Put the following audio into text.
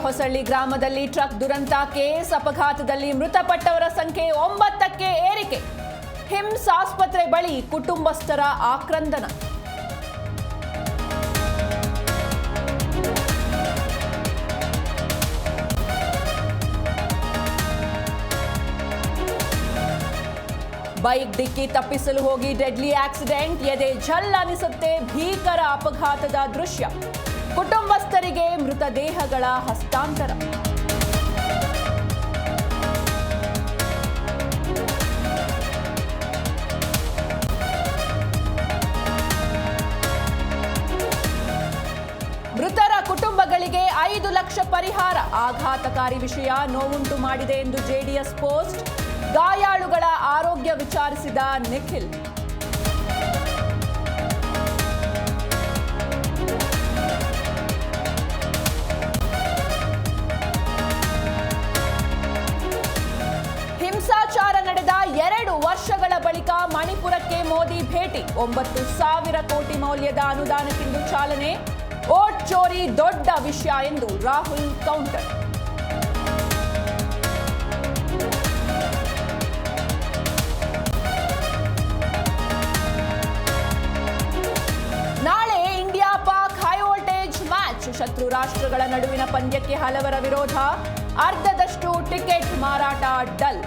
ಹೊಸಳ್ಳಿ ಗ್ರಾಮದಲ್ಲಿ ಟ್ರಕ್ ದುರಂತ, ಕೇಸ್ ಅಪಘಾತದಲ್ಲಿ ಮೃತಪಟ್ಟವರ ಸಂಖ್ಯೆ 9ಕ್ಕೆ ಏರಿಕೆ. ಹಿಮ್ಸ್ ಆಸ್ಪತ್ರೆ ಬಳಿ ಕುಟುಂಬಸ್ಥರ ಆಕ್ರಂದನ. ಬೈಕ್ ಡಿಕ್ಕಿ ತಪ್ಪಿಸಲು ಹೋಗಿ ಡೆಡ್ಲಿ ಆಕ್ಸಿಡೆಂಟ್, ಎದೆ ಝಲ್ ಅನಿಸುತ್ತೆ ಭೀಕರ ಅಪಘಾತದ ದೃಶ್ಯ. ಕುಟುಂಬಸ್ಥರಿಗೆ ಮೃತದೇಹಗಳ ಹಸ್ತಾಂತರ. ಮೃತರ ಕುಟುಂಬಗಳಿಗೆ 5 ಲಕ್ಷ ಪರಿಹಾರ. ಆಘಾತಕಾರಿ ವಿಷಯ ನೋವುಂಟು ಮಾಡಿದೆ ಎಂದು ಜೆಡಿಎಸ್ ಪೋಸ್ಟ್. ಗಾಯಾಳುಗಳ ಆರೋಗ್ಯ ವಿಚಾರಿಸಿದ ನಿಖಿಲ್. ಹಿಂಸಾಚಾರ ನಡೆದ 2 ವರ್ಷಗಳ ಬಳಿಕ ಮಣಿಪುರಕ್ಕೆ ಮೋದಿ ಭೇಟಿ. 9,000 ಕೋಟಿ ಮೌಲ್ಯದ ಅನುದಾನಕ್ಕಿಂದು ಚಾಲನೆ. ಓಟ್ ಚೋರಿ ದೊಡ್ಡ ವಿಷಯ ಎಂದು ರಾಹುಲ್ ಕೌಂಟರ್. ನಾಳೆ India Pak high voltage match. ಶತ್ರು ರಾಷ್ಟ್ರಗಳ ನಡುವಿನ ಪಂದ್ಯಕ್ಕೆ ಹಲವರ ವಿರೋಧ. ಅರ್ಧದಷ್ಟು ಟಿಕೆಟ್ ಮಾರಾಟ ಡಲ್.